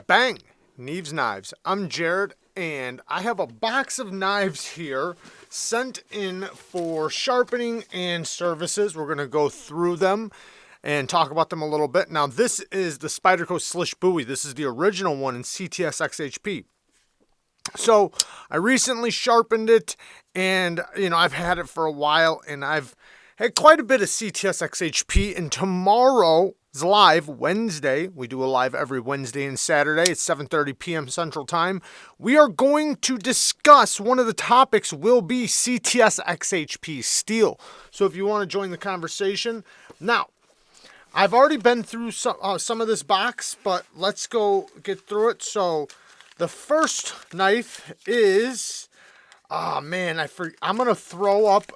Bang! Neeves Knives. I'm Jared, and I have a box of knives here sent in for sharpening and services. We're going to go through them and talk about them a little bit. Now, this is the SPYDERCO Slish Bowie. This is the original one in CTS XHP. So, I recently sharpened it, and, I've had it for a while, and I've had quite a bit of CTS XHP, and tomorrow is live, Wednesday. We do a live every Wednesday and Saturday at 7:30 p.m. Central Time. We are going to discuss, one of the topics will be CTS XHP steel. So if you want to join the conversation. Now, I've already been through some of this box, but let's go get through it. So the first knife is, I'm going to throw up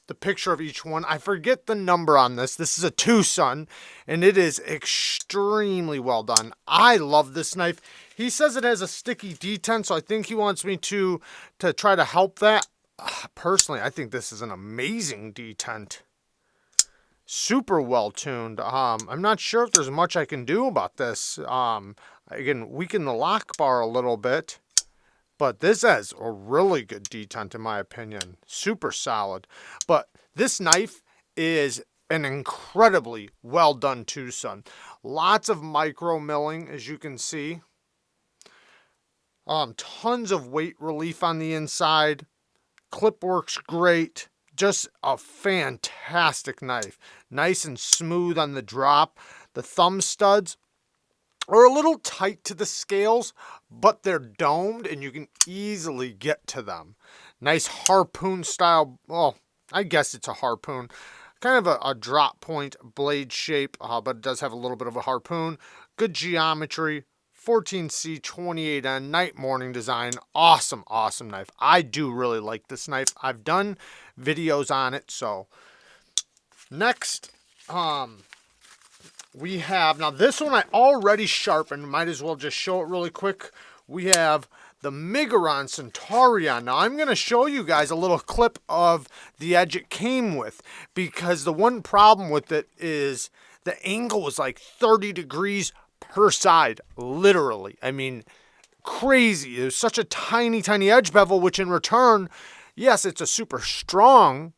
the picture of each one. I forget the number on this. This is a TWOSUN, and it is extremely well done. I love this knife. He says it has a sticky detent, so I think he wants me to try to help that. Personally, I think this is an amazing detent. Super well tuned. I'm not sure if there's much I can do about this. Again, weaken the lock bar a little bit. But this has a really good detent in my opinion. Super solid. But this knife is an incredibly well done TWOSUN. Lots of micro milling, as you can see. Tons of weight relief on the inside. Clip works great. Just a fantastic knife. Nice and smooth on the drop. The thumb studs are a little tight to the scales, but they're domed and you can easily get to them. Nice harpoon style, well, I guess it's a harpoon. Kind of a drop point blade shape, but it does have a little bit of a harpoon. Good geometry, 14C 28N night morning design. Awesome, awesome knife. I do really like this knife. I've done videos on it, so. Next, we have, now this one I already sharpened, might as well just show it really quick. We have the Megaron Centaurion. Now I'm going to show you guys a little clip of the edge it came with, because the one problem with it is the angle was like 30 degrees per side, literally. I mean, crazy. It was such a tiny, tiny edge bevel, which in return, yes, it's a super strong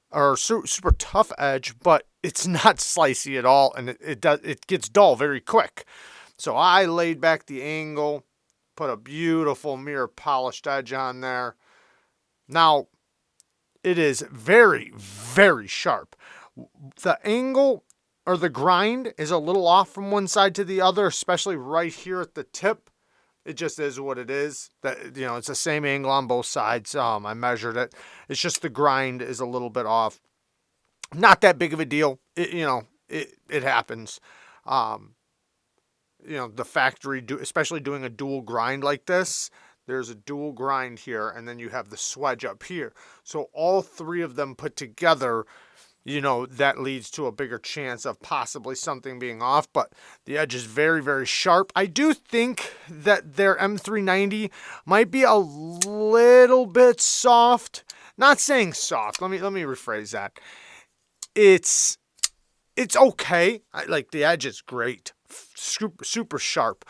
or super tough edge, but it's not slicey at all, and it gets dull very quick. So I laid back the angle, put a beautiful mirror polished edge on there. Now, it is very, very sharp. The angle or the grind is a little off from one side to the other, especially right here at the tip. It just is what it is. That, it's the same angle on both sides. I measured it. It's just the grind is a little bit off. Not that big of a deal. It happens. The factory, especially doing a dual grind like this, there's a dual grind here, and then you have the swedge up here. So all three of them put together, that leads to a bigger chance of possibly something being off, but the edge is very, very sharp. I do think that their M390 might be a little bit soft. Not saying soft. Let me rephrase that. It's okay. Like the edge is great. Super sharp.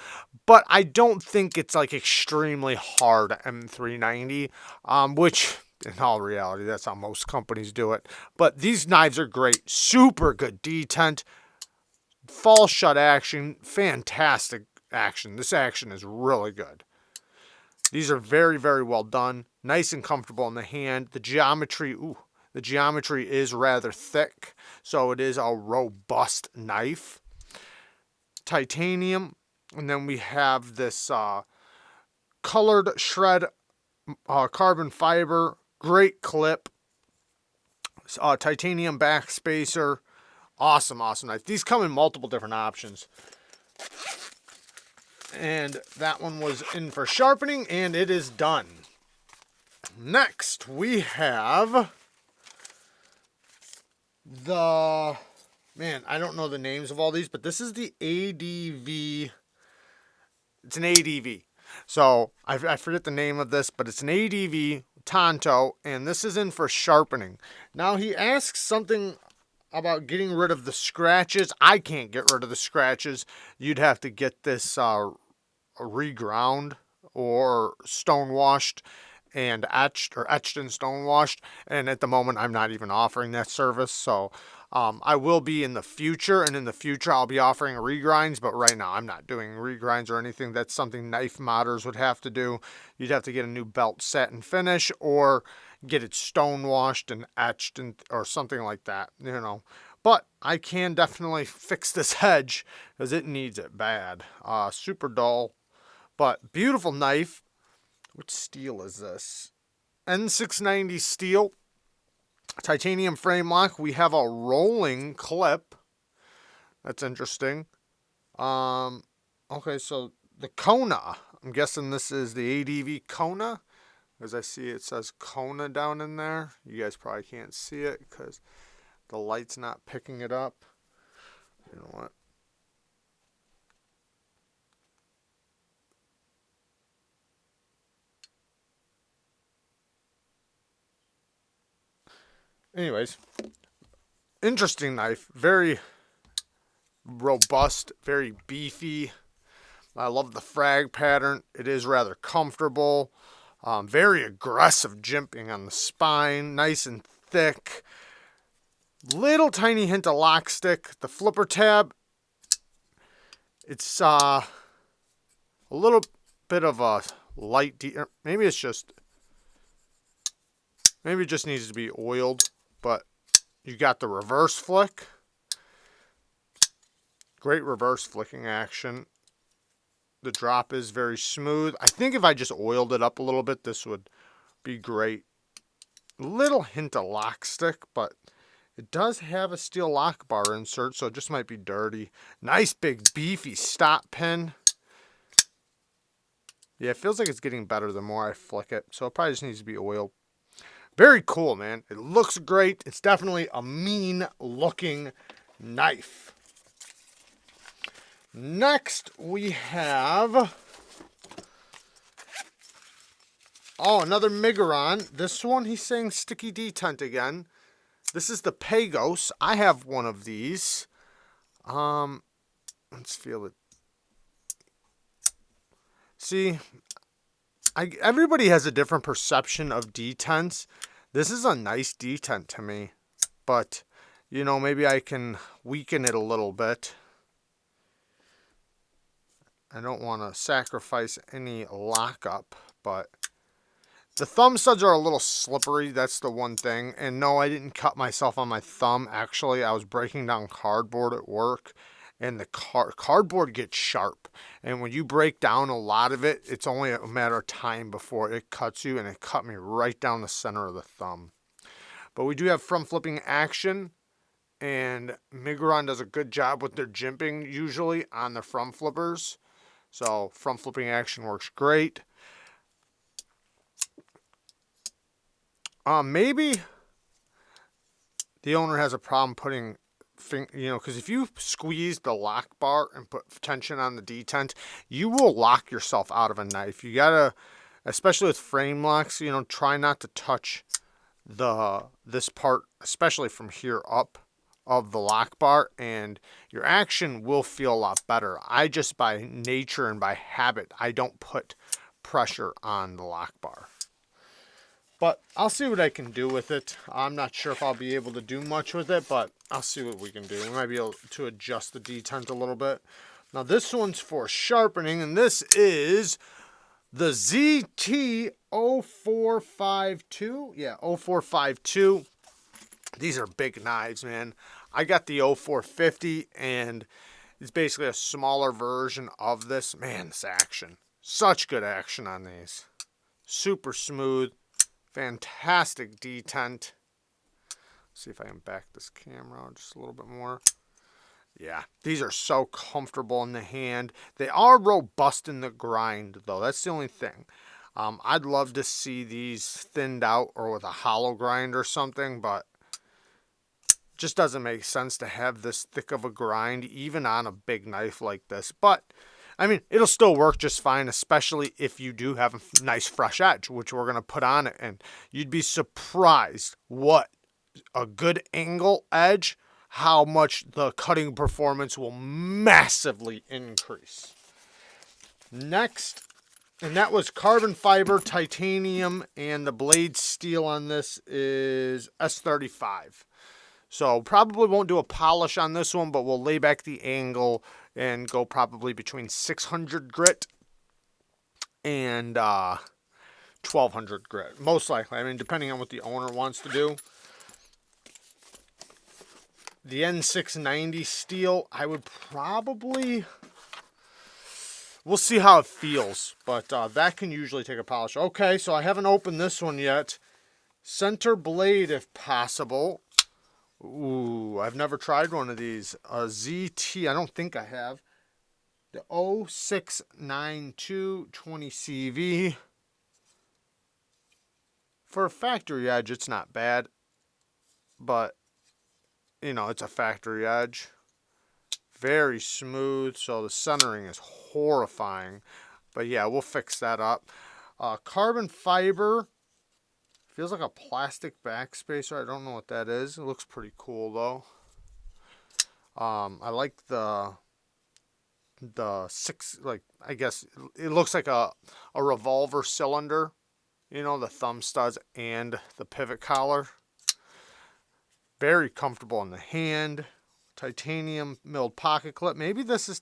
But I don't think it's like extremely hard M390, which in all reality, that's how most companies do it. But these knives are great. Super good detent. Fall shut action. Fantastic action. This action is really good. These are very, very well done. Nice and comfortable in the hand. The geometry is rather thick. So it is a robust knife. Titanium. And then we have this colored shred carbon fiber. Great clip. Titanium back spacer. Awesome, awesome knife. These come in multiple different options. And that one was in for sharpening, and it is done. Next, we have the, I don't know the names of all these, but this is the ADV. It's an ADV. So, I forget the name of this, but it's an ADV Tonto, and this is in for sharpening. Now, he asks something about getting rid of the scratches. I can't get rid of the scratches. You'd have to get this reground or stone washed and etched, or etched and stone washed. And at the moment, I'm not even offering that service. So I will be in the future, and in the future I'll be offering regrinds, but right now I'm not doing regrinds or anything. That's something knife modders would have to do. You'd have to get a new belt set and finish, or get it stone washed and etched, and or something like that, you know. But I can definitely fix this edge because it needs it bad. Super dull, but beautiful knife. Which steel is this? N690 steel. Titanium frame lock. We have a rolling clip. That's interesting. Okay, so the Kona. I'm guessing this is the ADV Kona. As I see it says Kona down in there. You guys probably can't see it because the light's not picking it up. You know what? Anyways, interesting knife. Very robust, very beefy. I love the frag pattern. It is rather comfortable. Very aggressive jimping on the spine. Nice and thick. Little tiny hint of lock stick. The flipper tab, it's a little bit of a light, maybe it's just, maybe it just needs to be oiled. But you got the reverse flick. Great reverse flicking action. The drop is very smooth. I think if I just oiled it up a little bit, this would be great. Little hint of lock stick, but it does have a steel lock bar insert, so it just might be dirty. Nice big beefy stop pin. Yeah, it feels like it's getting better the more I flick it, so it probably just needs to be oiled. Very cool, man. It looks great. It's definitely a mean looking knife. Next, we have, another Megaron. This one, he's saying sticky detent again. This is the Pagos. I have one of these. Let's feel it. See, everybody has a different perception of detents. This is a nice detent to me, but, you know, maybe I can weaken it a little bit. I don't want to sacrifice any lockup, but the thumb studs are a little slippery. That's the one thing. And no, I didn't cut myself on my thumb. Actually, I was breaking down cardboard at work, and the cardboard gets sharp. And when you break down a lot of it, it's only a matter of time before it cuts you, and it cut me right down the center of the thumb. But we do have front flipping action, and Megaron does a good job with their jimping usually on the front flippers. So front flipping action works great. Maybe the owner has a problem putting, because if you squeeze the lock bar and put tension on the detent, you will lock yourself out of a knife. You gotta, especially with frame locks, try not to touch this part, especially from here up of the lock bar, and your action will feel a lot better. I just, by nature and by habit, I don't put pressure on the lock bar. But I'll see what I can do with it. I'm not sure if I'll be able to do much with it, but I'll see what we can do. We might be able to adjust the detent a little bit. Now this one's for sharpening, and this is the ZT0452. Yeah, 0452. These are big knives, man. I got the 0450, and it's basically a smaller version of this. Man, this action. Such good action on these. Super smooth. Fantastic detent. See if I can back this camera out just a little bit more. Yeah, these are so comfortable in the hand. They are robust in the grind, though. That's the only thing. I'd love to see these thinned out or with a hollow grind or something, but just doesn't make sense to have this thick of a grind, even on a big knife like this. But I mean, it'll still work just fine, especially if you do have a nice fresh edge, which we're going to put on it. And you'd be surprised what a good angle edge, how much the cutting performance will massively increase. Next, and that was carbon fiber, titanium, and the blade steel on this is S35. So probably won't do a polish on this one, but we'll lay back the angle and go probably between 600 grit and 1200 grit. Most likely. I mean, depending on what the owner wants to do. The N690 steel, I would probably... We'll see how it feels, but that can usually take a polish. Okay, so I haven't opened this one yet. Center blade, if possible. Ooh, I've never tried one of these. ZT, I don't think I have. The 0692 20CV. For a factory edge, it's not bad. But, you know, it's a factory edge. Very smooth, so the centering is horrifying. But yeah, we'll fix that up. Carbon fiber. Feels like a plastic backspacer. I don't know what that is. It looks pretty cool though. I like the six, like, I guess it looks like a revolver cylinder. You know, the thumb studs and the pivot collar. Very comfortable in the hand. Titanium milled pocket clip. Maybe this is,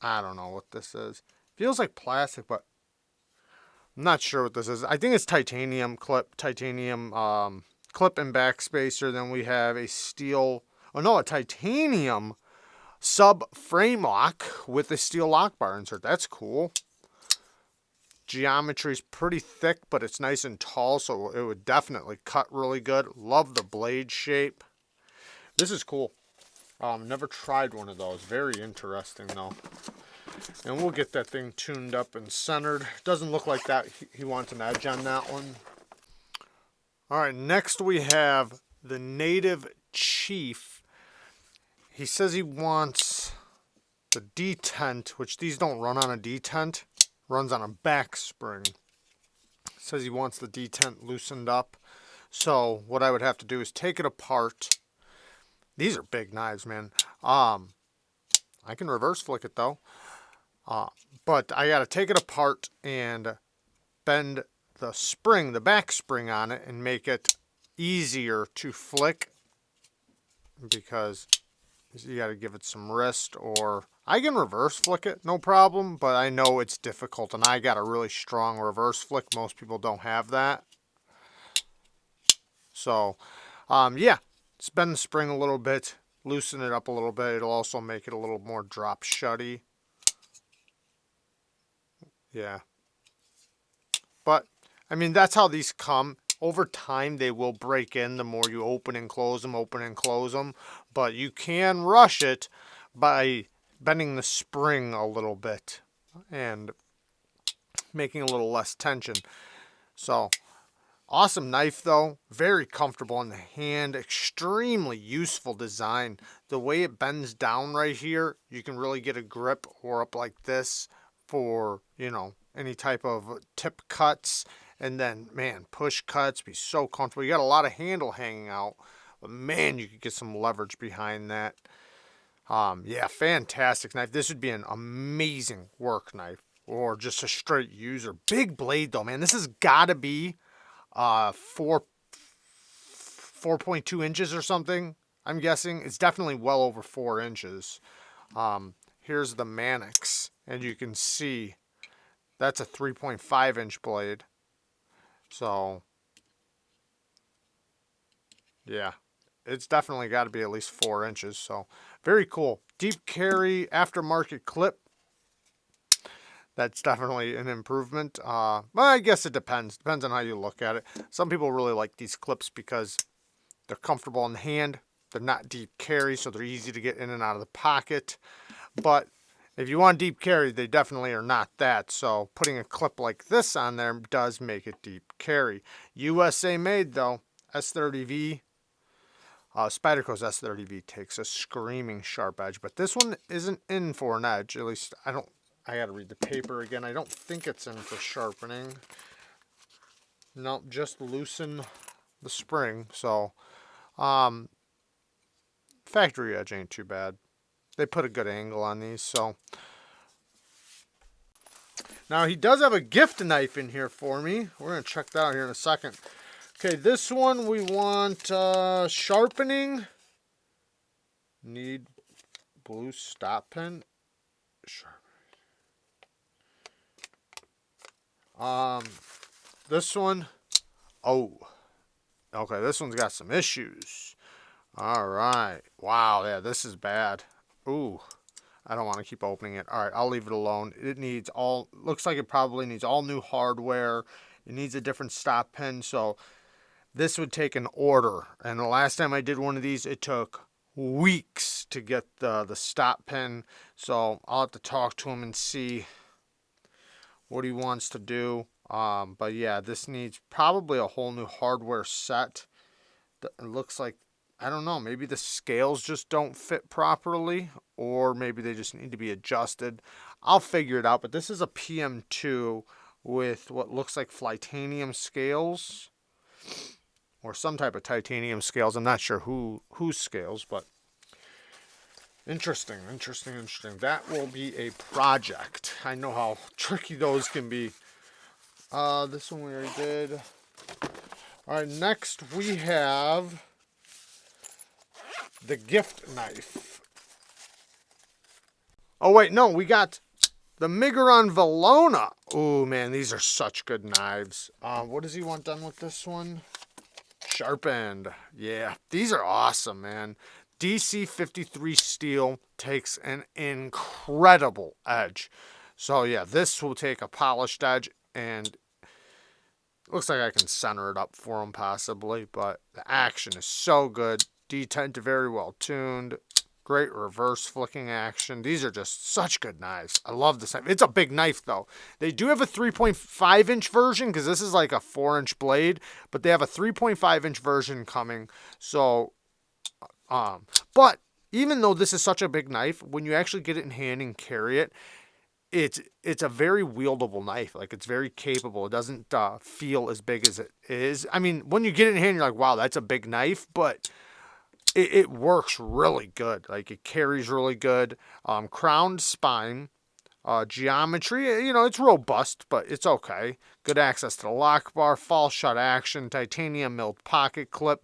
I don't know what this is. Feels like plastic, but I'm not sure what this is. I think it's titanium clip, titanium clip and backspacer. Then we have a steel, oh no, a titanium sub frame lock with a steel lock bar insert. That's cool. Geometry is pretty thick, but it's nice and tall, so it would definitely cut really good. Love the blade shape. This is cool. Never tried one of those. Very interesting though. And we'll get that thing tuned up and centered. Doesn't look like that. He wants an edge on that one. Alright, next we have the Native Chief. He says he wants the detent, which these don't run on a detent. Runs on a back spring. Says he wants the detent loosened up. So what I would have to do is take it apart. These are big knives, man. I can reverse flick it though. But I got to take it apart and bend the spring, the back spring on it, and make it easier to flick, because you got to give it some wrist, or I can reverse flick it, no problem, but I know it's difficult, and I got a really strong reverse flick. Most people don't have that. So, yeah, just bend the spring a little bit, loosen it up a little bit. It'll also make it a little more drop shutty. Yeah. But, I mean, that's how these come. Over time, they will break in the more you open and close them, But you can rush it by bending the spring a little bit and making a little less tension. So, awesome knife though. Very comfortable in the hand. Extremely useful design. The way it bends down right here, you can really get a grip, or up like this for, you know, any type of tip cuts. And then, man, push cuts, be so comfortable. You got a lot of handle hanging out, but man, you could get some leverage behind that. Yeah, fantastic knife. This would be an amazing work knife, or just a straight user. Big blade though, man. This has got to be 4.2 inches or something. I'm guessing it's definitely well over 4 inches. Here's the Mannix, and you can see that's a 3.5 inch blade. So, yeah, it's definitely got to be at least 4 inches. So, very cool. Deep carry aftermarket clip. That's definitely an improvement. Well, I guess it depends. Depends on how you look at it. Some people really like these clips because they're comfortable in the hand. They're not deep carry, so they're easy to get in and out of the pocket. But if you want deep carry, they definitely are not that. So putting a clip like this on there does make it deep carry. USA made though. S30V. SPYDERCO's S30V takes a screaming sharp edge, but this one isn't in for an edge. At least I gotta read the paper again. I don't think it's in for sharpening. Nope, just loosen the spring. So, Factory edge ain't too bad. They put a good angle on these, so. Now, he does have a gift knife in here for me. We're going to check that out here in a second. Okay, this one we want sharpening. Need blue stop pen. This one. Oh. Okay, this one's got some issues. All right. Wow, yeah, this is bad. Ooh. I don't want to keep opening it. All right, I'll leave it alone. It needs all, looks like it probably needs all new hardware. It needs a different stop pen, so this would take an order. And the last time I did one of these, it took weeks to get the stop pen. So I'll have to talk to him and see what he wants to do. But yeah, this needs probably a whole new hardware set. It looks like, I don't know, maybe the scales just don't fit properly, or maybe they just need to be adjusted. I'll figure it out, but this is a PM2 with what looks like titanium scales, or some type of titanium scales. I'm not sure whose scales, but interesting. That will be a project. I know how tricky those can be. This one we already did. All right, next we have the gift knife. Oh, wait, no, we got the Megaron Velona. Oh, man, these are such good knives. What does he want done with this one? Sharpened. Yeah, these are awesome, man. DC 53 steel takes an incredible edge. So, yeah, this will take a polished edge, and looks like I can center it up for him possibly, but the action is so good. Detent very well tuned. Great reverse flicking action. These are just such good knives. I love this knife. It's a big knife though. They do have a 3.5 inch version because this is like a 4-inch blade, but they have a 3.5 inch version coming. So, but even though this is such a big knife, when you actually get it in hand and carry it, it's a very wieldable knife. Like, it's very capable. It doesn't feel as big as it is. I mean, when you get it in hand, you're like, wow, that's a big knife, but it works really good. Like, it carries really good. Crowned spine. Geometry, you know, it's robust, but it's okay. Good access to the lock bar. Fall shut action. Titanium milled pocket clip.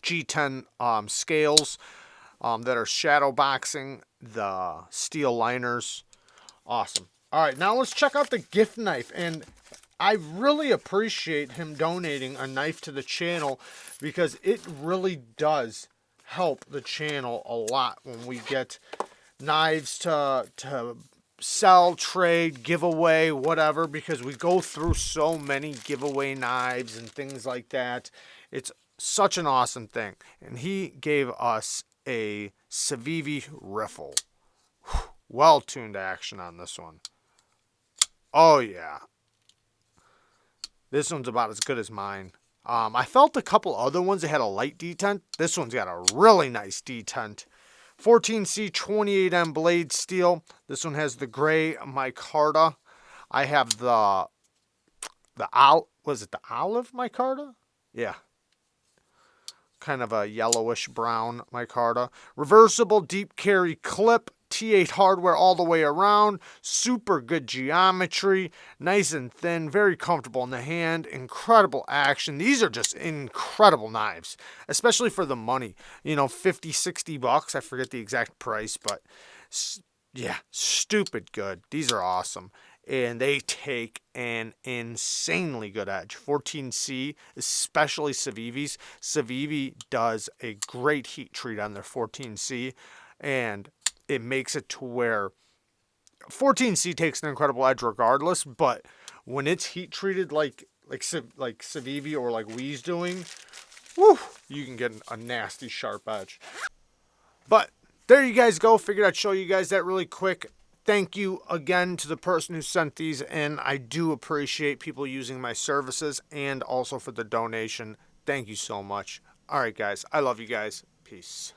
G10 scales that are shadow boxing the steel liners. Awesome. All right, now let's check out the gift knife. And I really appreciate him donating a knife to the channel because it really does help the channel a lot when we get knives to sell, trade, give away, whatever, because we go through so many giveaway knives and things like that. It's such an awesome thing. And he gave us a CIVIVI Riffle. Well-tuned action on this one. Oh, yeah. This one's about as good as mine. I felt a couple other ones that had a light detent. This one's got a really nice detent. 14C 28M blade steel. This one has the gray micarta. I have the was it the olive micarta? Yeah. Kind of a yellowish brown micarta. Reversible deep carry clip. T8 hardware all the way around. Super good geometry. Nice and thin. Very comfortable in the hand. Incredible action. These are just incredible knives. Especially for the money. You know, 50, 60 bucks. I forget the exact price. But yeah, stupid good. These are awesome. And they take an insanely good edge. 14C, especially CIVIVI's. CIVIVI does a great heat treat on their 14C. And it makes it to where 14C takes an incredible edge regardless, but when it's heat treated like CIVIVI or like we's doing, whew, you can get a nasty sharp edge. But there you guys go. Figured I'd show you guys that really quick. Thank you again to the person who sent these in. I do appreciate people using my services and also for the donation. Thank you so much. All right, guys. I love you guys. Peace.